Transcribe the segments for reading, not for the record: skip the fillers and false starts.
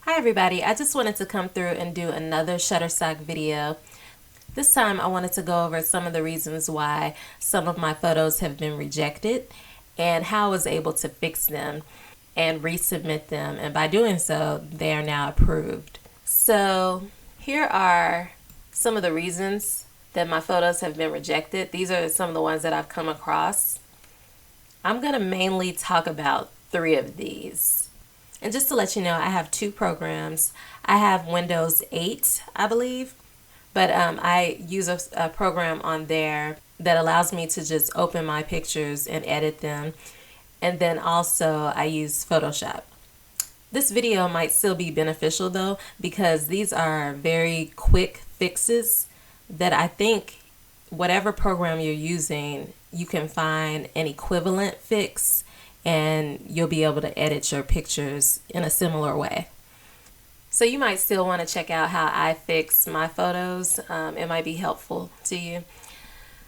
Hi everybody, I just wanted to come through and do another Shutterstock video. This time I wanted to go over some of the reasons why some of my photos have been rejected and how I was able to fix them and resubmit them, and by doing so they are now approved. So here are some of the reasons that my photos have been rejected. These are some of the ones that I've come across. I'm going to mainly talk about 3 of these. And just to let you know, I have 2 programs. I have Windows 8, I believe, but I use a program on there that allows me to just open my pictures and edit them. And then also I use Photoshop. This video might still be beneficial though, because these are very quick fixes that I think whatever program you're using, you can find an equivalent fix and you'll be able to edit your pictures in a similar way. So you might still want to check out how I fix my photos. It might be helpful to you.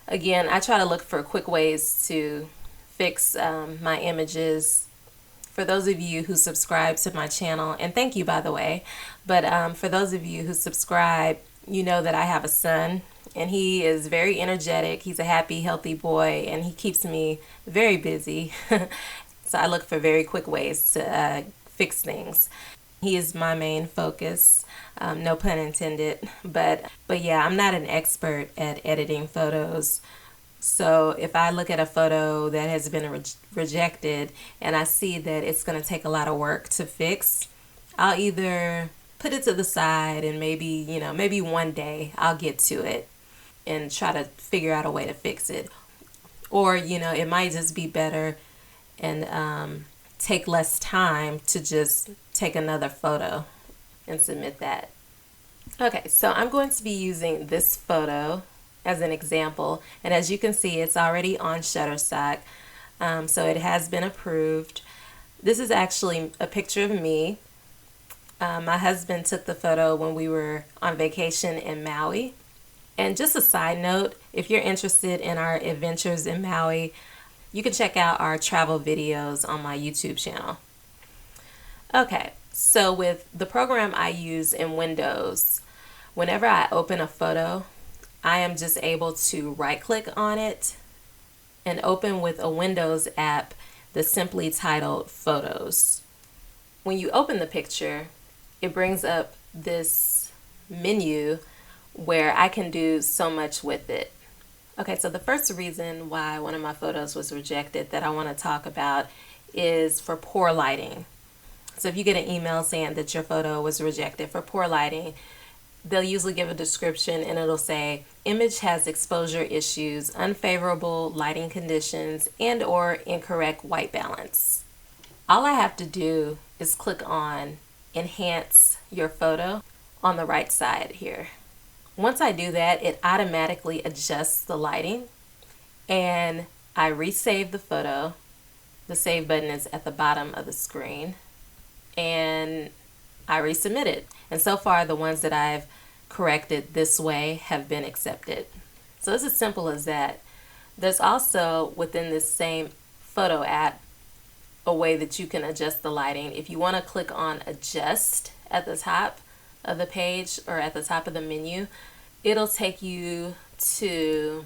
Again, I try to look for quick ways to fix my images. For those of you who subscribe to my channel, and thank you by the way, but for those of you who subscribe, you know that I have a son and he is very energetic. He's a happy, healthy boy and he keeps me very busy. So I look for very quick ways to fix things. He is my main focus, no pun intended, but yeah, I'm not an expert at editing photos. So if I look at a photo that has been rejected and I see that it's going to take a lot of work to fix, I'll either put it to the side and maybe one day I'll get to it and try to figure out a way to fix it. Or, it might just be better and take less time to just take another photo and submit that. Okay, so I'm going to be using this photo as an example, and as you can see, it's already on Shutterstock, so it has been approved. This is actually a picture of me. My husband took the photo when we were on vacation in Maui. And just a side note, if you're interested in our adventures in Maui, you can check out our travel videos on my YouTube channel. Okay, so with the program I use in Windows, whenever I open a photo, I am just able to right click on it and open with a Windows app that's simply titled Photos. When you open the picture, it brings up this menu where I can do so much with it. Okay, so the first reason why one of my photos was rejected that I want to talk about is for poor lighting. So if you get an email saying that your photo was rejected for poor lighting, they'll usually give a description and it'll say, image has exposure issues, unfavorable lighting conditions, and or incorrect white balance. All I have to do is click on enhance your photo on the right side here. Once I do that, it automatically adjusts the lighting and I resave the photo. The save button is at the bottom of the screen and I resubmit it. And so far the ones that I've corrected this way have been accepted. So it's as simple as that. There's also within this same photo app a way that you can adjust the lighting. If you want to click on adjust at the top of the page or at the top of the menu, it'll take you to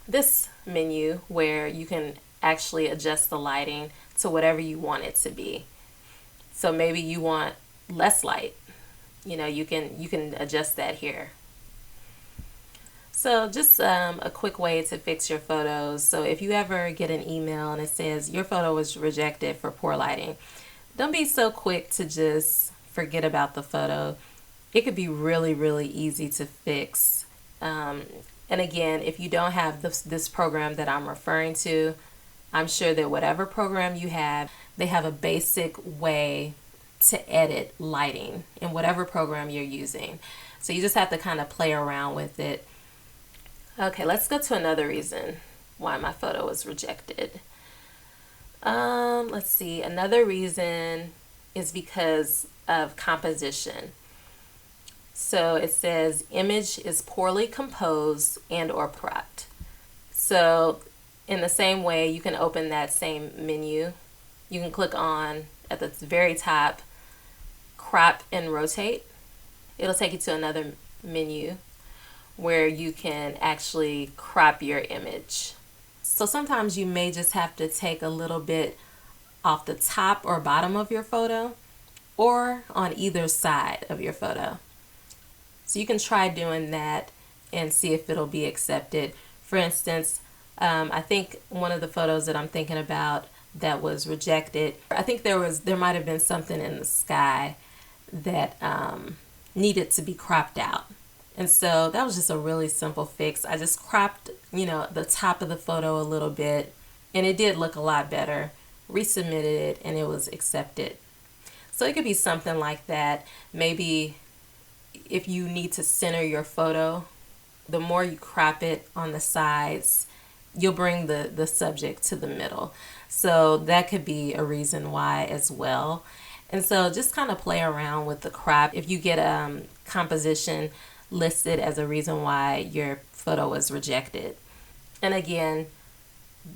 this menu where you can actually adjust the lighting to whatever you want it to be. So maybe you want less light, you can adjust that here. So just a quick way to fix your photos. So if you ever get an email and it says your photo was rejected for poor lighting, don't be so quick to just forget about the photo. It could be really, really easy to fix. And again, if you don't have this program that I'm referring to, I'm sure that whatever program you have, they have a basic way to edit lighting in whatever program you're using. So you just have to kind of play around with it. Okay, let's go to another reason why my photo was rejected. Let's see, another reason is because of composition. So it says image is poorly composed and or cropped. So in the same way, you can open that same menu. You can click on at the very top, crop and rotate, it'll take you to another menu where you can actually crop your image. So sometimes you may just have to take a little bit off the top or bottom of your photo or on either side of your photo. So you can try doing that and see if it'll be accepted. For instance, I think one of the photos that I'm thinking about that was rejected, I think there might have been something in the sky that needed to be cropped out. And so that was just a really simple fix. I just cropped, the top of the photo a little bit, and it did look a lot better. Resubmitted it, and it was accepted. So it could be something like that. Maybe if you need to center your photo, the more you crop it on the sides, you'll bring the subject to the middle. So that could be a reason why as well. And so just kind of play around with the crop. If you get composition listed as a reason why your photo was rejected. And again,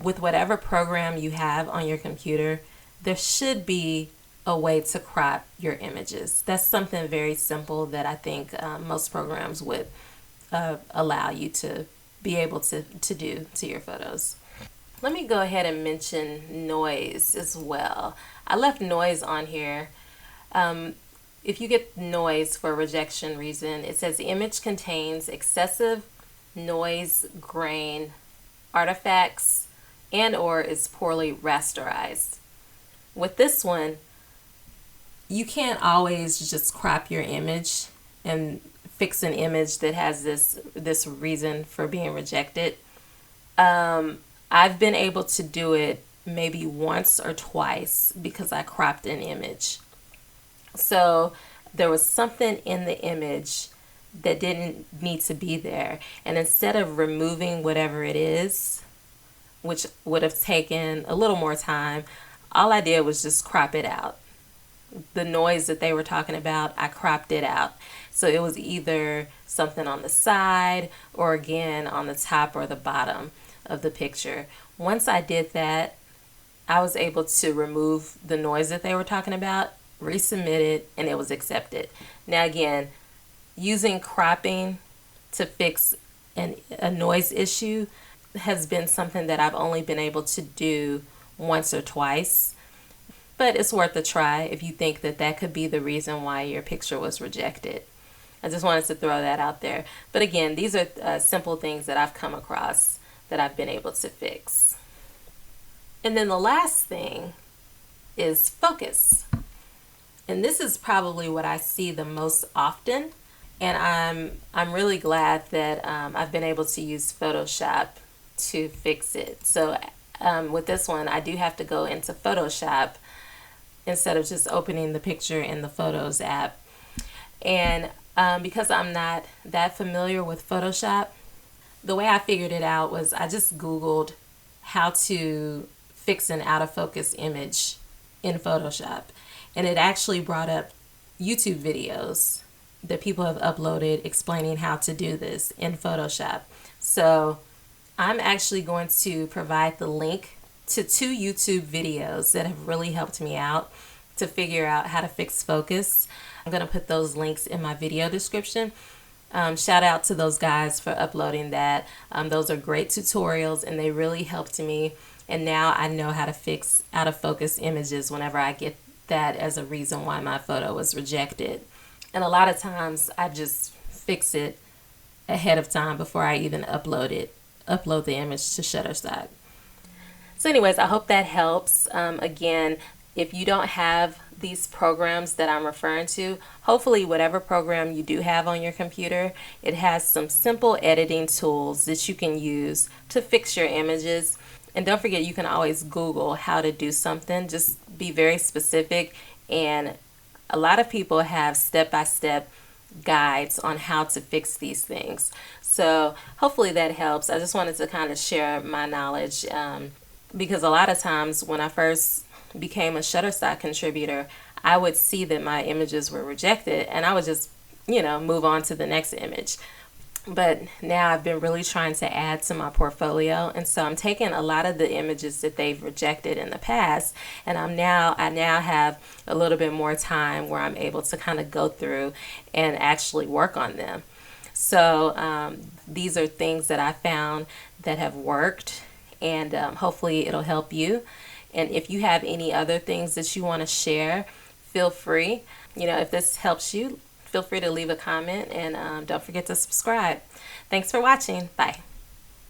with whatever program you have on your computer, there should be a way to crop your images. That's something very simple that I think most programs would allow you to be able to do to your photos. Let me go ahead and mention noise as well. I left noise on here. If you get noise for rejection reason, it says the image contains excessive noise, grain, artifacts, and or is poorly rasterized. With this one, you can't always just crop your image and fix an image that has this reason for being rejected. I've been able to do it maybe once or twice because I cropped an image. So there was something in the image that didn't need to be there. And instead of removing whatever it is, which would have taken a little more time, all I did was just crop it out. The noise that they were talking about, I cropped it out. So it was either something on the side or again on the top or the bottom of the picture. Once I did that, I was able to remove the noise that they were talking about, resubmit it, and it was accepted. Now again, using cropping to fix a noise issue has been something that I've only been able to do once or twice. But it's worth a try if you think that could be the reason why your picture was rejected. I just wanted to throw that out there. But again, these are simple things that I've come across that I've been able to fix. And then the last thing is focus. And this is probably what I see the most often. And I'm really glad that I've been able to use Photoshop to fix it. So with this one, I do have to go into Photoshop instead of just opening the picture in the Photos app. And because I'm not that familiar with Photoshop, the way I figured it out was I just Googled how to fix an out of focus image in Photoshop. And it actually brought up YouTube videos that people have uploaded explaining how to do this in Photoshop. So I'm actually going to provide the link to 2 YouTube videos that have really helped me out to figure out how to fix focus. I'm going to put those links in my video description. Shout out to those guys for uploading that. Those are great tutorials and they really helped me. And now I know how to fix out of focus images whenever I get that as a reason why my photo was rejected. And a lot of times I just fix it ahead of time before I even upload the image to Shutterstock. So anyways, I hope that helps. Again, if you don't have these programs that I'm referring to, hopefully whatever program you do have on your computer, it has some simple editing tools that you can use to fix your images. And don't forget, you can always Google how to do something. Just be very specific. And a lot of people have step-by-step guides on how to fix these things. So hopefully that helps. I just wanted to kind of share my knowledge because a lot of times when I first became a Shutterstock contributor, I would see that my images were rejected and I would just, move on to the next image. But now I've been really trying to add to my portfolio, and so I'm taking a lot of the images that they've rejected in the past, and I now have a little bit more time where I'm able to kind of go through and actually work on them. So these are things that I found that have worked, and hopefully it'll help you. And if you have any other things that you want to share, feel free. If this helps you, feel free to leave a comment, and don't forget to subscribe. Thanks for watching. Bye.